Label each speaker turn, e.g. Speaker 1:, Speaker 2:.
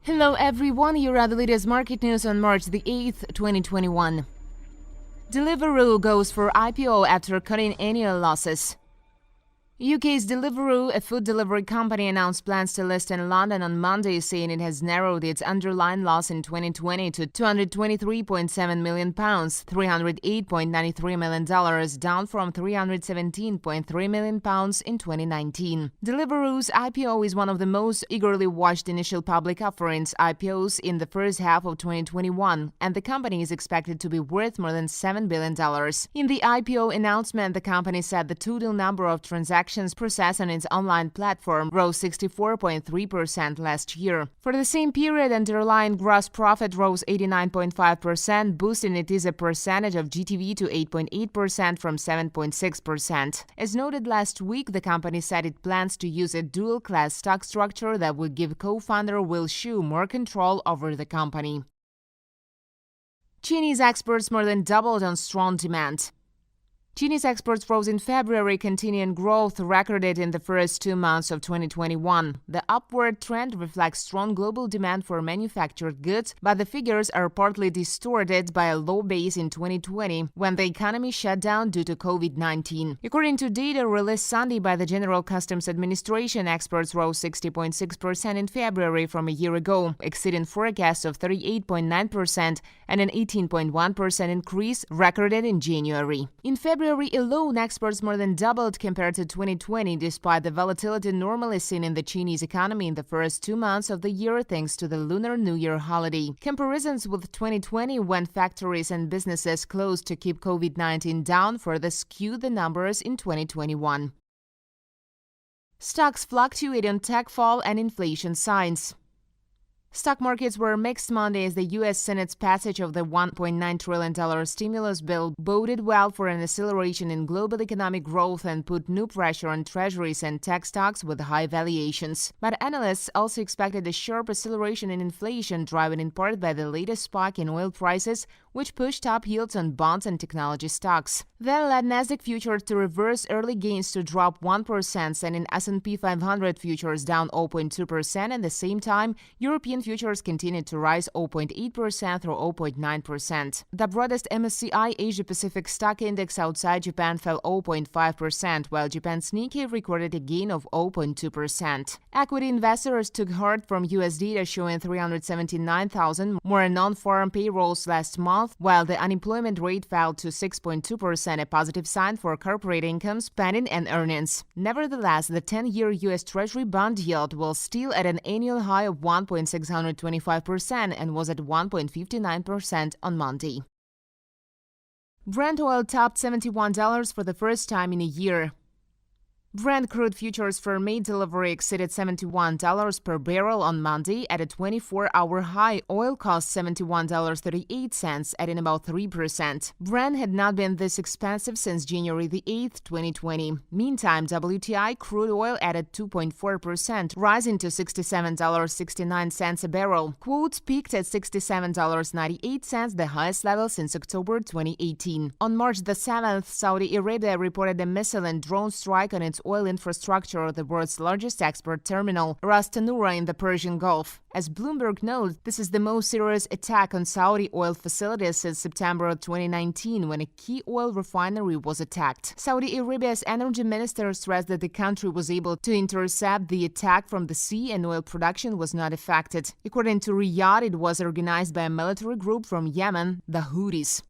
Speaker 1: Hello everyone, here are the latest market news on March the 8th, 2021. Deliveroo goes for IPO after cutting annual losses. UK's Deliveroo, a food delivery company, announced plans to list in London on Monday, saying it has narrowed its underlying loss in 2020 to £223.7 million, $308.93 million, down from £317.3 million in 2019. Deliveroo's IPO is one of the most eagerly watched initial public offerings IPOs in the first half of 2021, and the company is expected to be worth more than $7 billion. In the IPO announcement, the company said the total number of transactions processed on its online platform rose 64.3% last year. For the same period, underlying gross profit rose 89.5%, boosting it as a percentage of GTV to 8.8% from 7.6%. As noted last week, the company said it plans to use a dual-class stock structure that would give co-founder Will Shue more control over the company. Chinese exports more than doubled on strong demand. Chinese exports rose in February, continuing growth recorded in the first 2 months of 2021. The upward trend reflects strong global demand for manufactured goods, but the figures are partly distorted by a low base in 2020, when the economy shut down due to COVID-19. According to data released Sunday by the General Customs Administration, exports rose 60.6% in February from a year ago, exceeding forecasts of 38.9% and an 18.1% increase recorded in January. In February alone, exports more than doubled compared to 2020, despite the volatility normally seen in the Chinese economy in the first 2 months of the year thanks to the Lunar New Year holiday. Comparisons with 2020, when factories and businesses closed to keep COVID-19 down, further skewed the numbers in 2021. Stocks fluctuate on tech fall and inflation signs. Stock markets were mixed Monday as the U.S. Senate's passage of the $1.9 trillion stimulus bill boded well for an acceleration in global economic growth and put new pressure on Treasuries and tech stocks with high valuations. But analysts also expected a sharp acceleration in inflation, driven in part by the latest spike in oil prices, which pushed up yields on bonds and technology stocks. That led Nasdaq futures to reverse early gains to drop 1%, sending S&P 500 futures down 0.2%. At the same time, European futures continued to rise 0.8% through 0.9%. The broadest MSCI Asia-Pacific stock index outside Japan fell 0.5%, while Japan's Nikkei recorded a gain of 0.2%. Equity investors took heart from U.S. data showing 379,000 more non-farm payrolls last month, while the unemployment rate fell to 6.2%, a positive sign for corporate income, spending, and earnings. Nevertheless, the 10-year U.S. Treasury bond yield was still at an annual high of 1.625% and was at 1.59% on Monday. Brent oil topped $71 for the first time in a year. Brent crude futures for May delivery exceeded $71 per barrel on Monday at a 24-hour high. Oil cost $71.38, adding about 3%. Brent had not been this expensive since January the 8th, 2020. Meantime, WTI crude oil added 2.4%, rising to $67.69 a barrel. Quotes peaked at $67.98, the highest level since October 2018. On March the 7th, Saudi Arabia reported a missile and drone strike on its oil infrastructure, the world's largest export terminal, Ras Tanura in the Persian Gulf. As Bloomberg notes, this is the most serious attack on Saudi oil facilities since September 2019, when a key oil refinery was attacked. Saudi Arabia's energy minister stressed that the country was able to intercept the attack from the sea and oil production was not affected. According to Riyadh, it was organized by a military group from Yemen, the Houthis.